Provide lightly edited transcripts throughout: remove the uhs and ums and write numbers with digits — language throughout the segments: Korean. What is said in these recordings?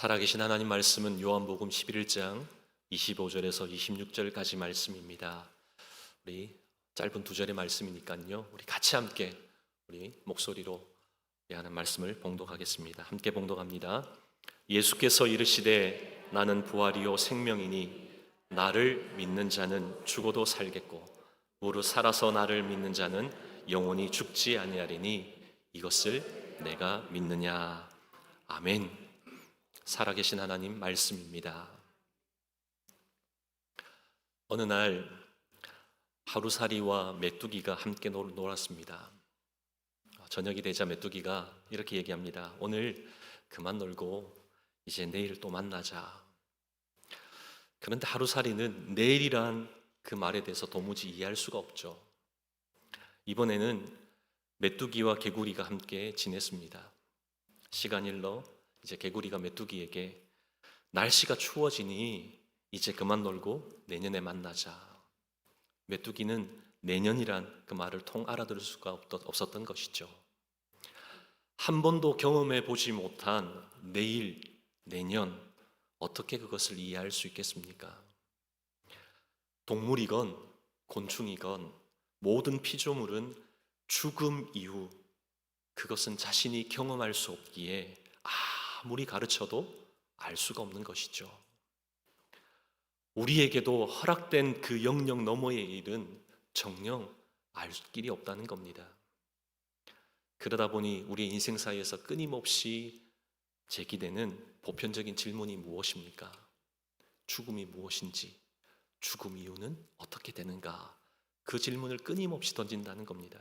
살아계신 하나님 말씀은 요한복음 11장 25절에서 26절까지 말씀입니다. 우리 짧은 두 절의 말씀이니까요, 우리 같이 함께 우리 목소리로 하는 말씀을 봉독하겠습니다. 함께 봉독합니다. 예수께서 이르시되 나는 부활이요 생명이니 나를 믿는 자는 죽어도 살겠고 무릇 살아서 나를 믿는 자는 영원히 죽지 아니하리니 이것을 내가 믿느냐. 아멘. 살아계신 하나님 말씀입니다. 어느 날 하루살이와 메뚜기가 함께 놀았습니다. 저녁이 되자 메뚜기가 이렇게 얘기합니다. 오늘 그만 놀고 이제 내일 또 만나자. 그런데 하루살이는 내일이란 그 말에 대해서 도무지 이해할 수가 없죠. 이번에는 메뚜기와 개구리가 함께 지냈습니다. 시간이 흘러 이제 개구리가 메뚜기에게 날씨가 추워지니 이제 그만 놀고 내년에 만나자. 메뚜기는 내년이란 그 말을 통 알아들을 수가 없었던 것이죠. 한 번도 경험해 보지 못한 내일, 내년, 어떻게 그것을 이해할 수 있겠습니까? 동물이건 곤충이건 모든 피조물은 죽음 이후 그것은 자신이 경험할 수 없기에 아무리 가르쳐도 알 수가 없는 것이죠. 우리에게도 허락된 그 영역 너머의 일은 정녕 알 길이 없다는 겁니다. 그러다 보니 우리의 인생사에서 끊임없이 제기되는 보편적인 질문이 무엇입니까? 죽음이 무엇인지, 죽음 이후는 어떻게 되는가? 그 질문을 끊임없이 던진다는 겁니다.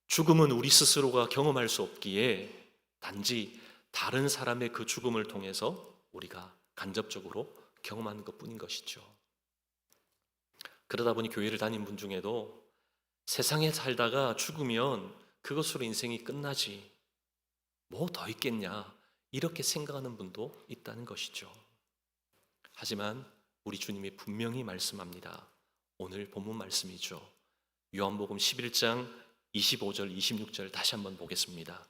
죽음은 우리 스스로가 경험할 수 없기에 단지 다른 사람의 그 죽음을 통해서 우리가 간접적으로 경험하는 것뿐인 것이죠. 그러다 보니 교회를 다닌 분 중에도 세상에 살다가 죽으면 그것으로 인생이 끝나지 뭐 더 있겠냐 이렇게 생각하는 분도 있다는 것이죠. 하지만 우리 주님이 분명히 말씀합니다. 오늘 본문 말씀이죠. 요한복음 11장 25절 26절 다시 한번 보겠습니다.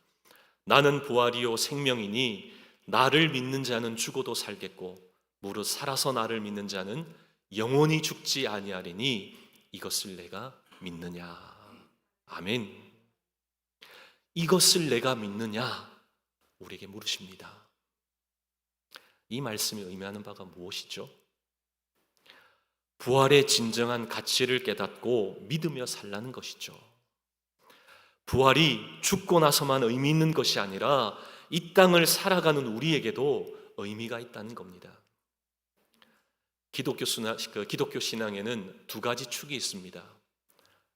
나는 부활이요 생명이니 나를 믿는 자는 죽어도 살겠고 무릇 살아서 나를 믿는 자는 영원히 죽지 아니하리니 이것을 내가 믿느냐. 아멘. 이것을 내가 믿느냐 우리에게 물으십니다. 이 말씀이 의미하는 바가 무엇이죠? 부활의 진정한 가치를 깨닫고 믿으며 살라는 것이죠. 부활이 죽고 나서만 의미 있는 것이 아니라 이 땅을 살아가는 우리에게도 의미가 있다는 겁니다. 기독교 신앙에는 두 가지 축이 있습니다.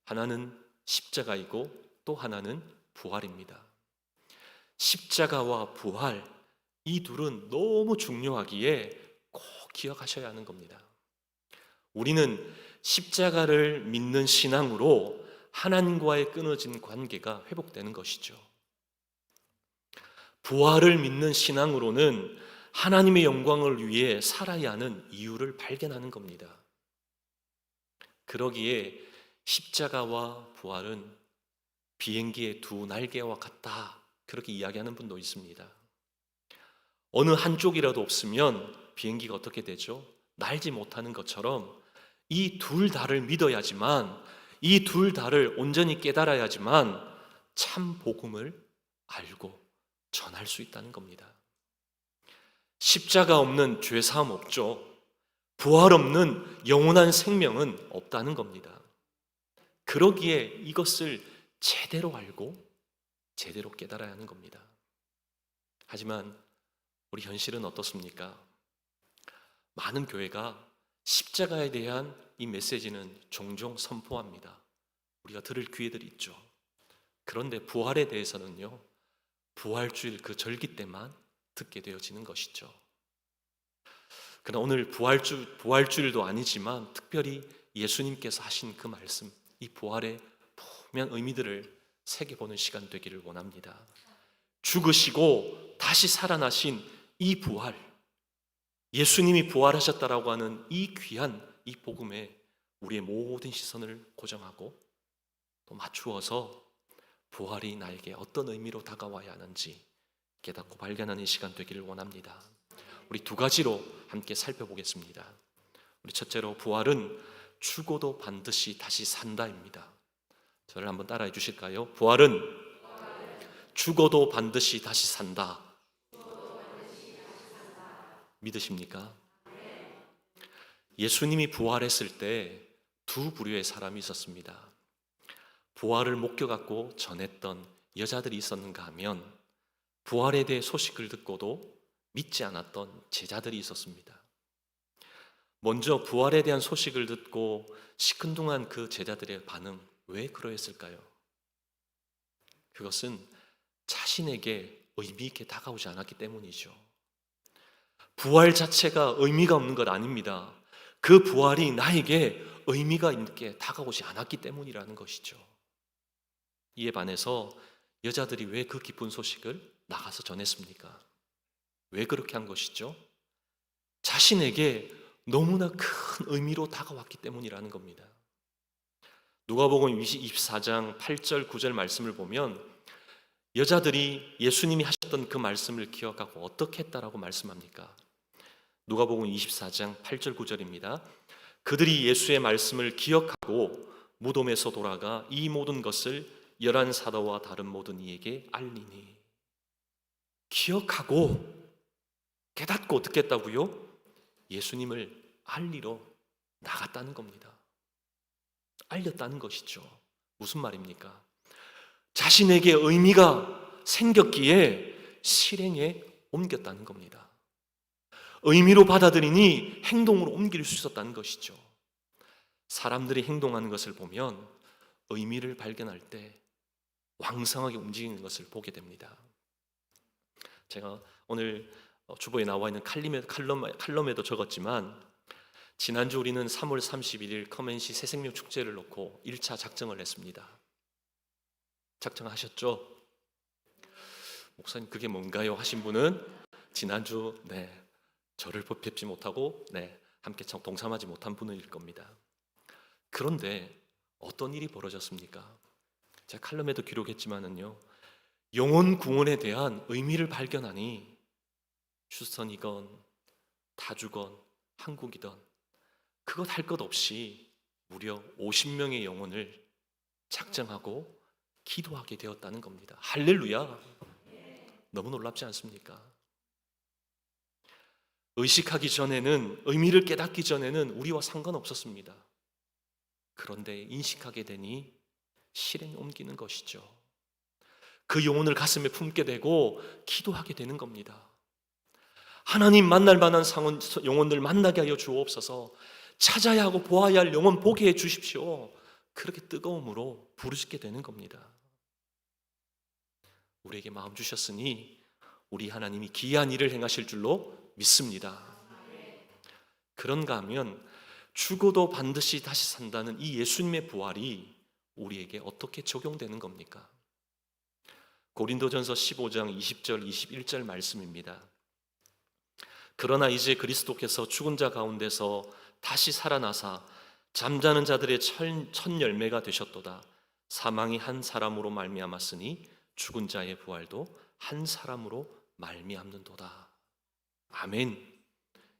하나는 십자가이고 또 하나는 부활입니다. 십자가와 부활, 이 둘은 너무 중요하기에 꼭 기억하셔야 하는 겁니다. 우리는 십자가를 믿는 신앙으로 하나님과의 끊어진 관계가 회복되는 것이죠. 부활을 믿는 신앙으로는 하나님의 영광을 위해 살아야 하는 이유를 발견하는 겁니다. 그러기에 십자가와 부활은 비행기의 두 날개와 같다 그렇게 이야기하는 분도 있습니다. 어느 한쪽이라도 없으면 비행기가 어떻게 되죠? 날지 못하는 것처럼 이 둘 다를 믿어야지만 이 둘 다를 온전히 깨달아야지만 참 복음을 알고 전할 수 있다는 겁니다. 십자가 없는 죄사함 없죠. 부활 없는 영원한 생명은 없다는 겁니다. 그러기에 이것을 제대로 알고 제대로 깨달아야 하는 겁니다. 하지만 우리 현실은 어떻습니까? 많은 교회가 십자가에 대한 이 메시지는 종종 선포합니다. 우리가 들을 기회들이 있죠. 그런데 부활에 대해서는요, 부활주일 그 절기 때만 듣게 되어지는 것이죠. 그러나 오늘 부활주일도 아니지만 특별히 예수님께서 하신 그 말씀, 이 부활의 분명한 의미들을 새겨보는 시간 되기를 원합니다. 죽으시고 다시 살아나신 이 부활, 예수님이 부활하셨다라고 하는 이 귀한 이 복음에 우리의 모든 시선을 고정하고 또 맞추어서 부활이 나에게 어떤 의미로 다가와야 하는지 깨닫고 발견하는 시간 되기를 원합니다. 우리 두 가지로 함께 살펴보겠습니다. 우리 첫째로, 부활은 죽어도 반드시 다시 산다입니다. 저를 한번 따라해 주실까요? 부활은 죽어도 반드시 다시 산다. 믿으십니까? 예수님이 부활했을 때 두 부류의 사람이 있었습니다. 부활을 목격하고 전했던 여자들이 있었는가 하면, 부활에 대해 소식을 듣고도 믿지 않았던 제자들이 있었습니다. 먼저 부활에 대한 소식을 듣고 시큰둥한 그 제자들의 반응, 왜 그러했을까요? 그것은 자신에게 의미 있게 다가오지 않았기 때문이죠. 부활 자체가 의미가 없는 것 아닙니다. 그 부활이 나에게 의미가 있게 다가오지 않았기 때문이라는 것이죠. 이에 반해서 여자들이 왜 그 기쁜 소식을 나가서 전했습니까? 왜 그렇게 한 것이죠? 자신에게 너무나 큰 의미로 다가왔기 때문이라는 겁니다. 누가복음 24장 8절 9절 말씀을 보면, 여자들이 예수님이 하셨던 그 말씀을 기억하고 어떻게 했다라고 말씀합니까? 누가복음 24장 8절 9절입니다. 그들이 예수의 말씀을 기억하고 무덤에서 돌아가 이 모든 것을 11 사도와 다른 모든 이에게 알리니. 기억하고 깨닫고 어떻게 했다고요? 예수님을 알리러 나갔다는 겁니다. 알렸다는 것이죠. 무슨 말입니까? 자신에게 의미가 생겼기에 실행에 옮겼다는 겁니다. 의미로 받아들이니 행동으로 옮길 수 있었다는 것이죠. 사람들이 행동하는 것을 보면 의미를 발견할 때 왕성하게 움직이는 것을 보게 됩니다. 제가 오늘 주보에 나와 있는 칼럼에도 적었지만, 지난주 우리는 3월 31일 커맨시 새생명 축제를 놓고 1차 작정을 했습니다. 작정하셨죠? 목사님 그게 뭔가요? 하신 분은 지난주 저를 뵙지 못하고 함께 동참하지 못한 분일 겁니다. 그런데 어떤 일이 벌어졌습니까? 제가 칼럼에도 기록했지만은요, 영혼 구원에 대한 의미를 발견하니 휴스턴이건 타주건 한국이든 그것 할 것 없이 무려 50명의 영혼을 작정하고 기도하게 되었다는 겁니다. 할렐루야! 너무 놀랍지 않습니까? 의식하기 전에는, 의미를 깨닫기 전에는 우리와 상관없었습니다. 그런데 인식하게 되니 실행에 옮기는 것이죠. 그 영혼을 가슴에 품게 되고 기도하게 되는 겁니다. 하나님 만날 만한 영혼들 만나게 하여 주옵소서. 찾아야 하고 보아야 할 영혼 보게 해 주십시오. 그렇게 뜨거움으로 부르짖게 되는 겁니다. 우리에게 마음 주셨으니 우리 하나님이 기이한 일을 행하실 줄로 믿습니다. 그런가 하면 죽어도 반드시 다시 산다는 이 예수님의 부활이 우리에게 어떻게 적용되는 겁니까? 고린도전서 15장 20절 21절 말씀입니다. 그러나 이제 그리스도께서 죽은 자 가운데서 다시 살아나사 잠자는 자들의 첫 열매가 되셨도다. 사망이 한 사람으로 말미암았으니 죽은 자의 부활도 한 사람으로 말미암는도다. 아멘.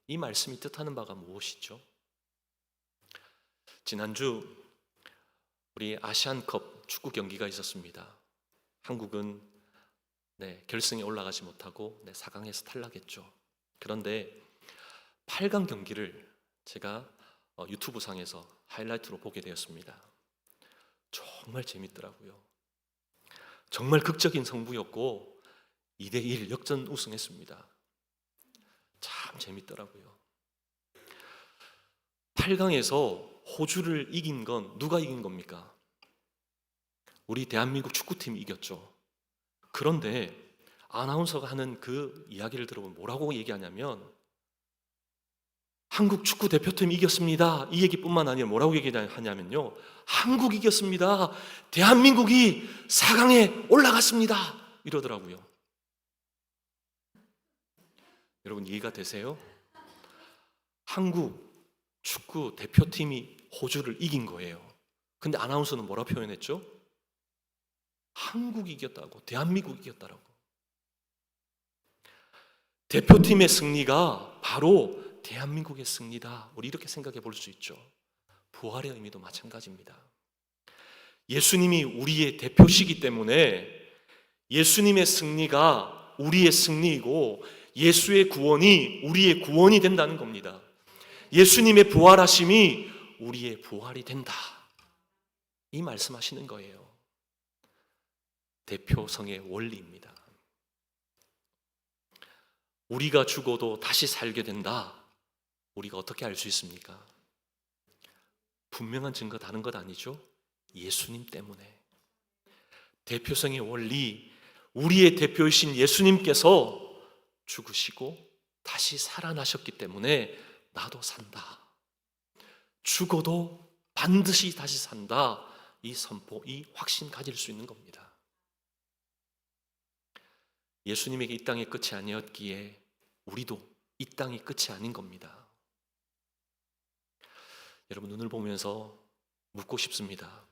이 말씀이 뜻하는 바가 무엇이죠? 지난주 우리 아시안컵 축구 경기가 있었습니다. 한국은 결승에 올라가지 못하고 4강에서 탈락했죠. 그런데 8강 경기를 제가 유튜브 상에서 하이라이트로 보게 되었습니다. 정말 재밌더라고요. 정말 극적인 승부였고 2대1 역전 우승했습니다. 참 재밌더라고요. 8강에서 호주를 이긴 건 누가 이긴 겁니까? 우리 대한민국 축구팀이 이겼죠. 그런데 아나운서가 하는 그 이야기를 들어보면 뭐라고 얘기하냐면, 한국 축구 대표팀이 이겼습니다. 이 얘기뿐만 아니라 뭐라고 얘기하냐면요, 한국이 이겼습니다. 대한민국이 4강에 올라갔습니다. 이러더라고요. 여러분 이해가 되세요? 한국 축구 대표팀이 호주를 이긴 거예요. 근데 아나운서는 뭐라 표현했죠? 한국이 이겼다고, 대한민국이 이겼다라고. 대표팀의 승리가 바로 대한민국의 승리다. 우리 이렇게 생각해 볼 수 있죠. 부활의 의미도 마찬가지입니다. 예수님이 우리의 대표시기 때문에 예수님의 승리가 우리의 승리이고 예수의 구원이 우리의 구원이 된다는 겁니다. 예수님의 부활하심이 우리의 부활이 된다. 이 말씀하시는 거예요. 대표성의 원리입니다. 우리가 죽어도 다시 살게 된다. 우리가 어떻게 알 수 있습니까? 분명한 증거 다른 것 아니죠? 예수님 때문에. 대표성의 원리, 우리의 대표이신 예수님께서 죽으시고 다시 살아나셨기 때문에 나도 산다. 죽어도 반드시 다시 산다. 이 선포, 이 확신 가질 수 있는 겁니다. 예수님에게 이 땅의 끝이 아니었기에 우리도 이 땅이 끝이 아닌 겁니다. 여러분, 눈을 보면서 묻고 싶습니다.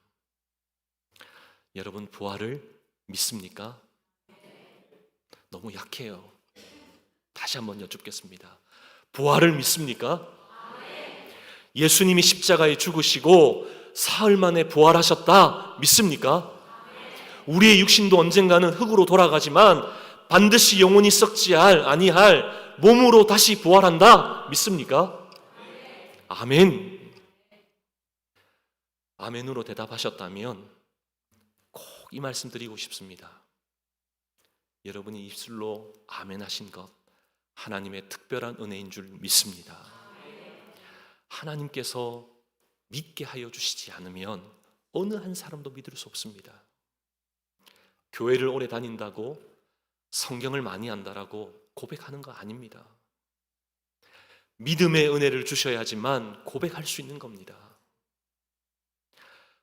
여러분, 부활을 믿습니까? 너무 약해요. 다시 한번 여쭙겠습니다. 부활을 믿습니까? 예수님이 십자가에 죽으시고 사흘 만에 부활하셨다. 믿습니까? 우리의 육신도 언젠가는 흙으로 돌아가지만 반드시 영원히 썩지 아니할 몸으로 다시 부활한다. 믿습니까? 아멘. 아멘으로 대답하셨다면 꼭 이 말씀 드리고 싶습니다. 여러분이 입술로 아멘 하신 것 하나님의 특별한 은혜인 줄 믿습니다. 하나님께서 믿게 하여 주시지 않으면 어느 한 사람도 믿을 수 없습니다. 교회를 오래 다닌다고 성경을 많이 안다라고 고백하는 거 아닙니다. 믿음의 은혜를 주셔야지만 고백할 수 있는 겁니다.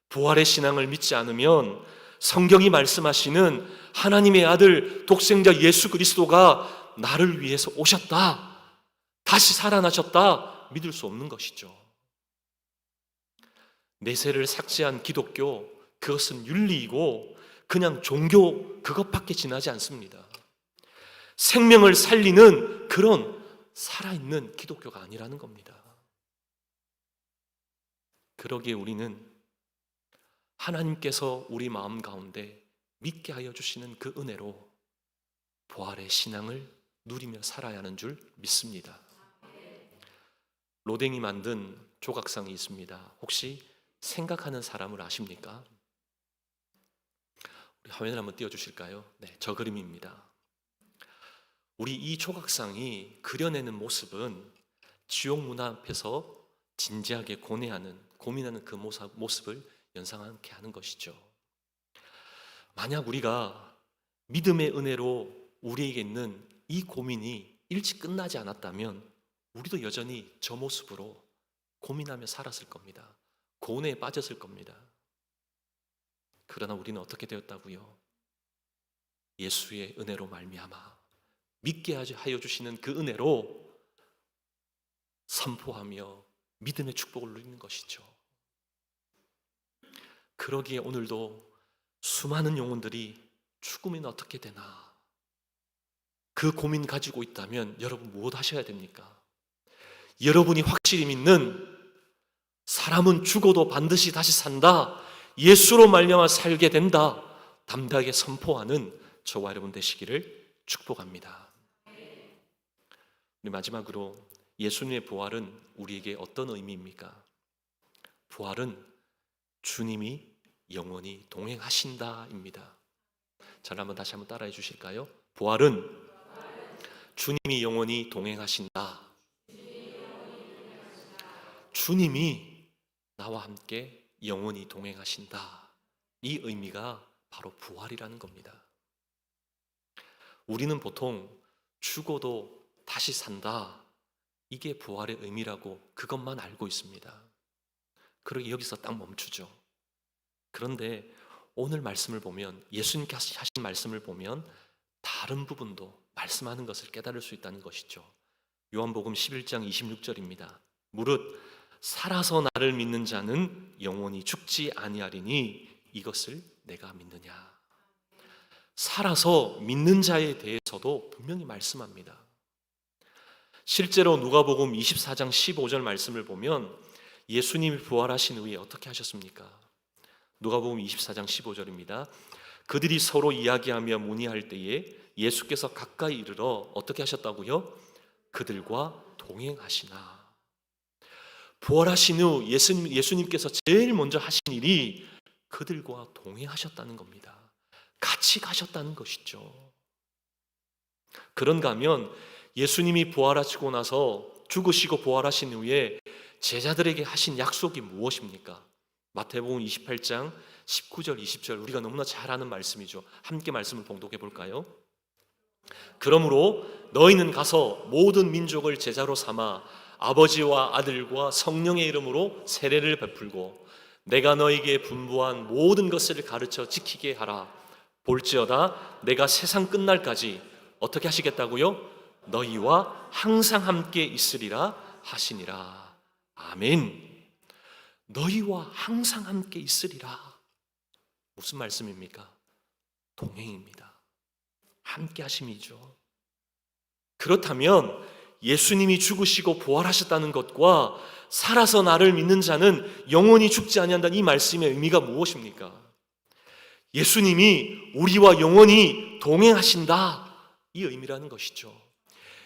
부활의 신앙을 믿지 않으면 성경이 말씀하시는 하나님의 아들 독생자 예수 그리스도가 나를 위해서 오셨다, 다시 살아나셨다 믿을 수 없는 것이죠. 내세를 삭제한 기독교, 그것은 윤리이고 그냥 종교 그것밖에 지나지 않습니다. 생명을 살리는 그런 살아있는 기독교가 아니라는 겁니다. 그러기에 우리는 하나님께서 우리 마음 가운데 믿게 하여 주시는 그 은혜로 부활의 신앙을 누리며 살아야 하는 줄 믿습니다. 로댕이 만든 조각상이 있습니다. 혹시 생각하는 사람을 아십니까? 우리 화면을 한번 띄워주실까요? 네, 저 그림입니다. 우리 이 조각상이 그려내는 모습은 지옥 문 앞에서 진지하게 고민하는 그 모습을 연상하게 하는 것이죠. 만약 우리가 믿음의 은혜로 우리에게 있는 이 고민이 일찍 끝나지 않았다면 우리도 여전히 저 모습으로 고민하며 살았을 겁니다. 고뇌에 빠졌을 겁니다. 그러나 우리는 어떻게 되었다고요? 예수의 은혜로 말미암아 믿게 하여 주시는 그 은혜로 선포하며 믿음의 축복을 누리는 것이죠. 그러기에 오늘도 수많은 영혼들이 죽으면 어떻게 되나 그 고민 가지고 있다면 여러분 무엇 하셔야 됩니까? 여러분이 확실히 믿는 사람은 죽어도 반드시 다시 산다, 예수로 말미암아 살게 된다 담대하게 선포하는 저와 여러분 되시기를 축복합니다. 우리 마지막으로 예수님의 부활은 우리에게 어떤 의미입니까? 부활은 주님이 영원히 동행하신다입니다. 저를 다시 한번 따라해 주실까요? 부활은 주님이 영원히 동행하신다. 주님이 나와 함께 영원히 동행하신다. 이 의미가 바로 부활이라는 겁니다. 우리는 보통 죽어도 다시 산다, 이게 부활의 의미라고 그것만 알고 있습니다. 그러기 여기서 딱 멈추죠. 그런데 오늘 말씀을 보면, 예수님께서 하신 말씀을 보면 다른 부분도 말씀하는 것을 깨달을 수 있다는 것이죠. 요한복음 11장 26절입니다. 무릇 살아서 나를 믿는 자는 영원히 죽지 아니하리니 이것을 내가 믿느냐. 살아서 믿는 자에 대해서도 분명히 말씀합니다. 실제로 누가복음 24장 15절 말씀을 보면 예수님이 부활하신 후에 어떻게 하셨습니까? 누가복음 24장 15절입니다. 그들이 서로 이야기하며 문의할 때에 예수께서 가까이 이르러 어떻게 하셨다고요? 그들과 동행하시나. 부활하신 후 예수님께서 제일 먼저 하신 일이 그들과 동행하셨다는 겁니다. 같이 가셨다는 것이죠. 그런가 하면 예수님이 부활하시고 나서 죽으시고 부활하신 후에 제자들에게 하신 약속이 무엇입니까? 마태복음 28장 19절 20절 우리가 너무나 잘 아는 말씀이죠. 함께 말씀을 봉독해 볼까요? 그러므로 너희는 가서 모든 민족을 제자로 삼아 아버지와 아들과 성령의 이름으로 세례를 베풀고 내가 너희에게 분부한 모든 것을 가르쳐 지키게 하라. 볼지어다 내가 세상 끝날까지 어떻게 하시겠다고요? 너희와 항상 함께 있으리라 하시니라. 아멘. 너희와 항상 함께 있으리라. 무슨 말씀입니까? 동행입니다. 함께 하심이죠. 그렇다면 예수님이 죽으시고 부활하셨다는 것과 살아서 나를 믿는 자는 영원히 죽지 아니한다는 이 말씀의 의미가 무엇입니까? 예수님이 우리와 영원히 동행하신다, 이 의미라는 것이죠.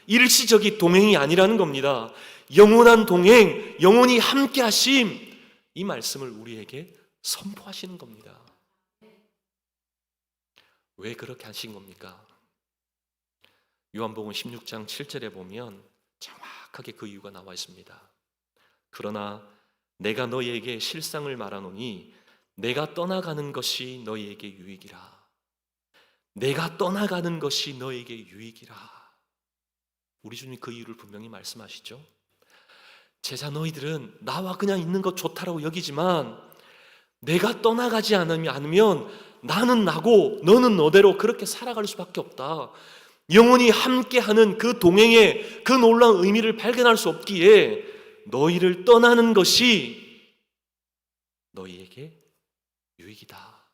일시적인 동행이 아니라는 겁니다. 영원한 동행, 영원히 함께 하심, 이 말씀을 우리에게 선포하시는 겁니다. 왜 그렇게 하신 겁니까? 요한복음 16장 7절에 보면 정확하게 그 이유가 나와 있습니다. 그러나 내가 너희에게 실상을 말하노니 내가 떠나가는 것이 너희에게 유익이라. 내가 떠나가는 것이 너희에게 유익이라. 우리 주님 그 이유를 분명히 말씀하시죠. 제자 너희들은 나와 그냥 있는 것 좋다라고 여기지만 내가 떠나가지 않으면 나는 나고 너는 너대로 그렇게 살아갈 수밖에 없다. 영원히 함께하는 그 동행의 그 놀라운 의미를 발견할 수 없기에 너희를 떠나는 것이 너희에게 유익이다.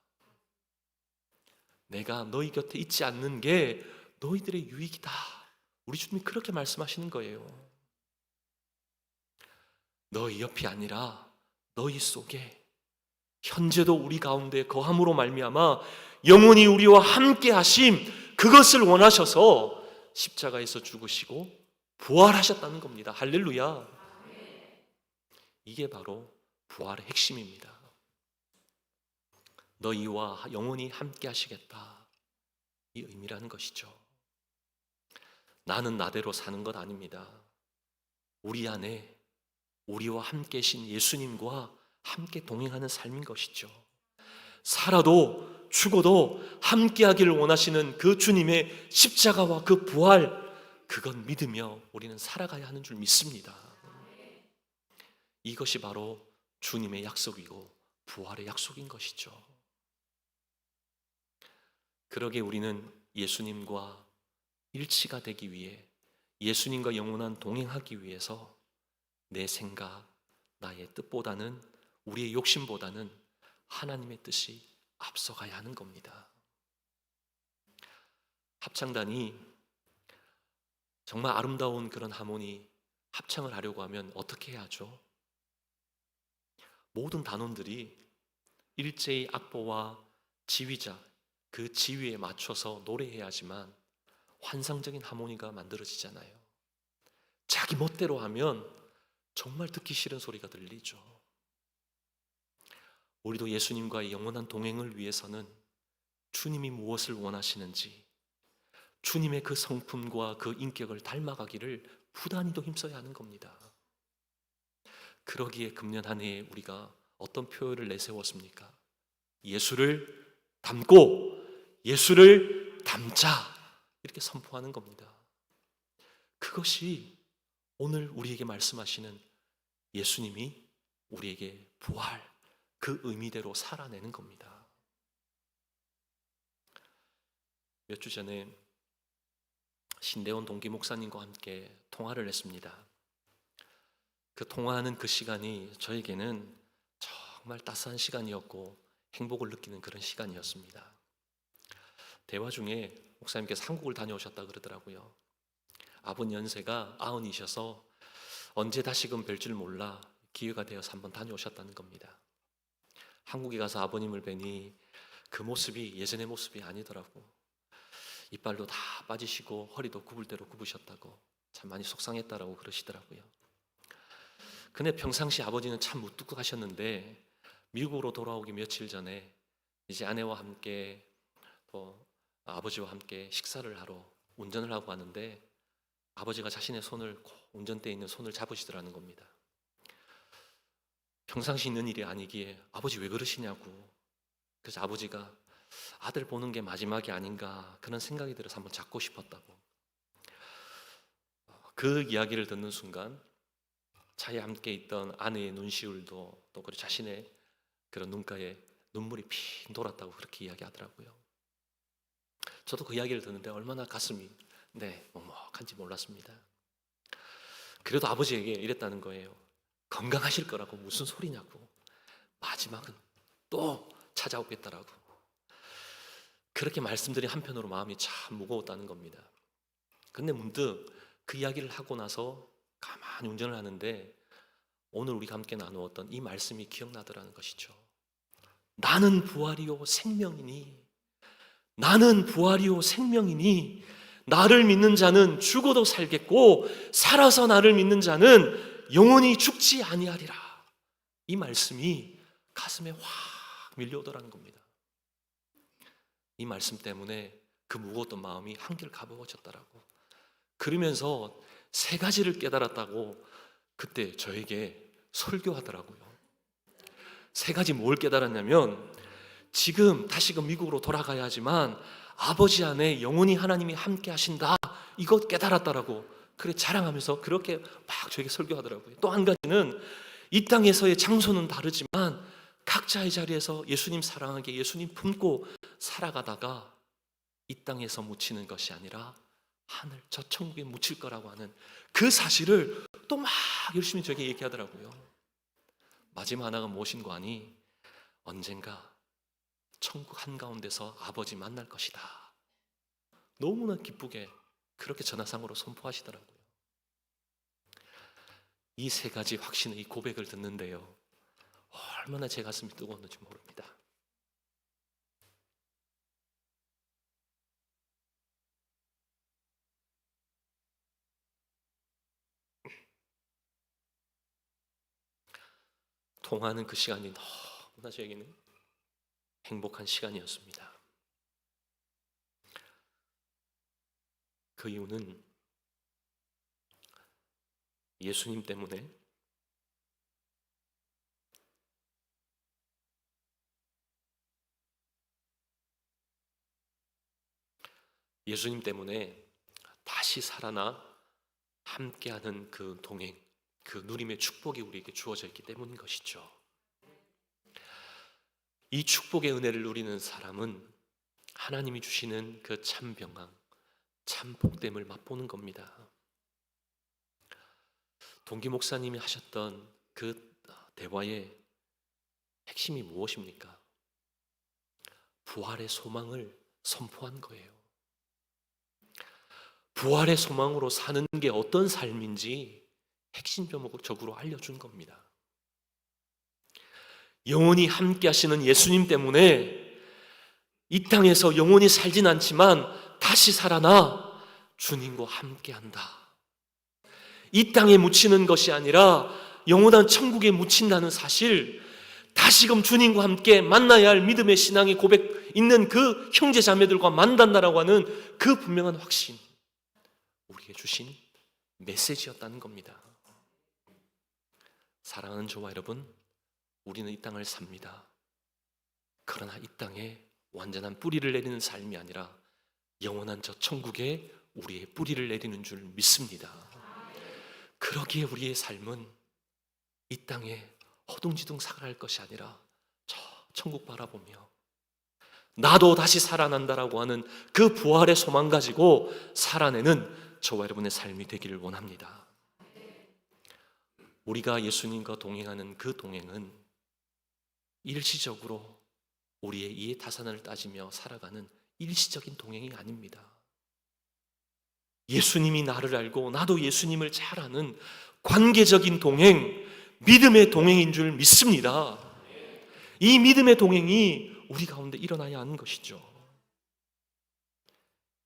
내가 너희 곁에 있지 않는 게 너희들의 유익이다. 우리 주님이 그렇게 말씀하시는 거예요. 너희 옆이 아니라 너희 속에 현재도 우리 가운데 거함으로 말미암아 영원히 우리와 함께 하심, 그것을 원하셔서 십자가에서 죽으시고 부활하셨다는 겁니다. 할렐루야. 이게 바로 부활의 핵심입니다. 너희와 영원히 함께 하시겠다, 이 의미라는 것이죠. 나는 나대로 사는 것 아닙니다. 우리 안에 우리와 함께 계신 예수님과 함께 동행하는 삶인 것이죠. 살아도 죽어도 함께하기를 원하시는 그 주님의 십자가와 그 부활, 그건 믿으며 우리는 살아가야 하는 줄 믿습니다. 이것이 바로 주님의 약속이고 부활의 약속인 것이죠. 그러게 우리는 예수님과 일치가 되기 위해, 예수님과 영원한 동행하기 위해서 내 생각, 나의 뜻보다는, 우리의 욕심보다는 하나님의 뜻이 앞서가야 하는 겁니다. 합창단이 정말 아름다운 그런 하모니 합창을 하려고 하면 어떻게 해야죠? 모든 단원들이 일제히 악보와 지휘자, 그 지휘에 맞춰서 노래해야지만 환상적인 하모니가 만들어지잖아요. 자기 멋대로 하면 정말 듣기 싫은 소리가 들리죠. 우리도 예수님과의 영원한 동행을 위해서는 주님이 무엇을 원하시는지, 주님의 그 성품과 그 인격을 닮아가기를 부단히도 힘써야 하는 겁니다. 그러기에 금년 한 해에 우리가 어떤 표현을 내세웠습니까? 예수를 닮고 예수를 닮자, 이렇게 선포하는 겁니다. 그것이 오늘 우리에게 말씀하시는 예수님이 우리에게 부활, 그 의미대로 살아내는 겁니다. 몇 주 전에 신대원 동기 목사님과 함께 통화를 했습니다. 그 통화하는 그 시간이 저에게는 정말 따스한 시간이었고 행복을 느끼는 그런 시간이었습니다. 대화 중에 목사님께서 한국을 다녀오셨다 그러더라고요. 아버님 연세가 90이셔서 언제 다시금 뵐 줄 몰라 기회가 되어서 한번 다녀오셨다는 겁니다. 한국에 가서 아버님을 뵈니 그 모습이 예전의 모습이 아니더라고. 이빨도 다 빠지시고 허리도 굽을 대로 굽으셨다고 참 많이 속상했다라고 그러시더라고요. 근데 평상시 아버지는 참 무뚝뚝하셨는데 미국으로 돌아오기 며칠 전에 이제 아내와 함께 또 아버지와 함께 식사를 하러 운전을 하고 가는데 아버지가 자신의 손을 운전대에 있는 손을 잡으시더라는 겁니다. 평상시 있는 일이 아니기에 아버지 왜 그러시냐고. 그래서 아버지가 아들 보는 게 마지막이 아닌가 그런 생각이 들어서 한번 잡고 싶었다고. 그 이야기를 듣는 순간 차에 함께 있던 아내의 눈시울도 또 그리고 자신의 그런 눈가에 눈물이 핑 돌았다고 그렇게 이야기하더라고요. 저도 그 이야기를 듣는데 얼마나 가슴이 먹먹한지 몰랐습니다. 그래도 아버지에게 이랬다는 거예요. 건강하실 거라고 무슨 소리냐고. 마지막은 또 찾아오겠다라고. 그렇게 말씀드린 한편으로 마음이 참 무거웠다는 겁니다. 근데 문득 그 이야기를 하고 나서 가만히 운전을 하는데 오늘 우리가 함께 나누었던 이 말씀이 기억나더라는 것이죠. 나는 부활이요 생명이니, 나는 부활이요 생명이니 나를 믿는 자는 죽어도 살겠고 살아서 나를 믿는 자는 영원히 죽지 아니하리라. 이 말씀이 가슴에 확 밀려오더라는 겁니다. 이 말씀 때문에 그 무거웠던 마음이 한결 가벼워졌더라고. 그러면서 3가지를 깨달았다고 그때 저에게 설교하더라고요. 3가지 뭘 깨달았냐면 지금 다시금 미국으로 돌아가야 하지만 아버지 안에 영원히 하나님이 함께 하신다. 이것 깨달았다라고 그래 자랑하면서 그렇게 막 저에게 설교하더라고요. 또 한 가지는 이 땅에서의 장소는 다르지만 각자의 자리에서 예수님 사랑하게 예수님 품고 살아가다가 이 땅에서 묻히는 것이 아니라 하늘 저 천국에 묻힐 거라고 하는 그 사실을 또 막 열심히 저에게 얘기하더라고요. 마지막 하나가 무엇인 거 아니? 언젠가 천국 한가운데서 아버지 만날 것이다. 너무나 기쁘게 그렇게 전화상으로 선포하시더라고요. 이 3가지 확신의 이 고백을 듣는데요, 얼마나 제 가슴이 뜨거웠는지 모릅니다. 통화하는 그 시간이 너무나 저에게는 행복한 시간이었습니다. 그 이유는 예수님 때문에 다시 살아나 함께하는 그 동행, 그 누림의 축복이 우리에게 주어져 있기 때문인 것이죠. 이 축복의 은혜를 누리는 사람은 하나님이 주시는 그 참 평강, 참 복됨을 맛보는 겁니다. 동기 목사님이 하셨던 그 대화의 핵심이 무엇입니까? 부활의 소망을 선포한 거예요. 부활의 소망으로 사는 게 어떤 삶인지 핵심적으로 알려준 겁니다. 영원히 함께 하시는 예수님 때문에 이 땅에서 영원히 살진 않지만 다시 살아나 주님과 함께 한다. 이 땅에 묻히는 것이 아니라 영원한 천국에 묻힌다는 사실, 다시금 주님과 함께 만나야 할 믿음의 신앙의 고백 있는 그 형제 자매들과 만난다라고 하는 그 분명한 확신, 우리에게 주신 메시지였다는 겁니다. 사랑하는 저와 여러분, 우리는 이 땅을 삽니다. 그러나 이 땅에 완전한 뿌리를 내리는 삶이 아니라 영원한 저 천국에 우리의 뿌리를 내리는 줄 믿습니다. 그러기에 우리의 삶은 이 땅에 허둥지둥 살아갈 것이 아니라 저 천국 바라보며 나도 다시 살아난다라고 하는 그 부활의 소망 가지고 살아내는 저와 여러분의 삶이 되기를 원합니다. 우리가 예수님과 동행하는 그 동행은 일시적으로 우리의 이해타산을 따지며 살아가는 일시적인 동행이 아닙니다. 예수님이 나를 알고 나도 예수님을 잘 아는 관계적인 동행, 믿음의 동행인 줄 믿습니다. 이 믿음의 동행이 우리 가운데 일어나야 하는 것이죠.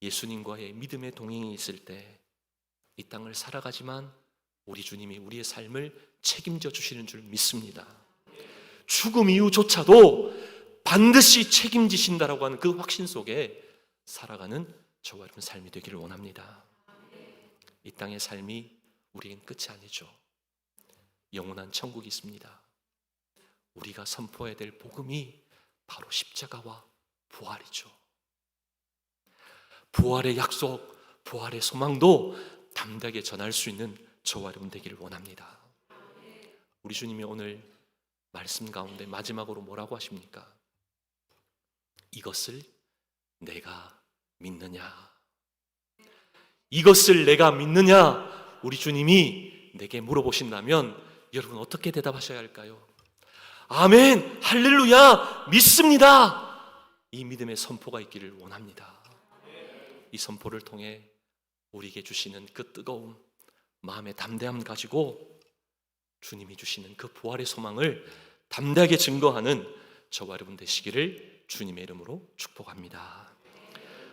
예수님과의 믿음의 동행이 있을 때 이 땅을 살아가지만 우리 주님이 우리의 삶을 책임져 주시는 줄 믿습니다. 죽음 이후조차도 반드시 책임지신다라고 하는 그 확신 속에 살아가는 저와 여러분 삶이 되기를 원합니다. 이 땅의 삶이 우리에겐 끝이 아니죠. 영원한 천국이 있습니다. 우리가 선포해야 될 복음이 바로 십자가와 부활이죠. 부활의 약속, 부활의 소망도 담대하게 전할 수 있는 저와 여러분 되기를 원합니다. 우리 주님이 오늘 말씀 가운데 마지막으로 뭐라고 하십니까? 이것을 내가 믿느냐? 이것을 내가 믿느냐? 우리 주님이 내게 물어보신다면 여러분 어떻게 대답하셔야 할까요? 아멘, 할렐루야, 믿습니다. 이 믿음의 선포가 있기를 원합니다. 이 선포를 통해 우리에게 주시는 그 뜨거움, 마음의 담대함 가지고 주님이 주시는 그 부활의 소망을 담대하게 증거하는 저와 여러분 되시기를 주님의 이름으로 축복합니다.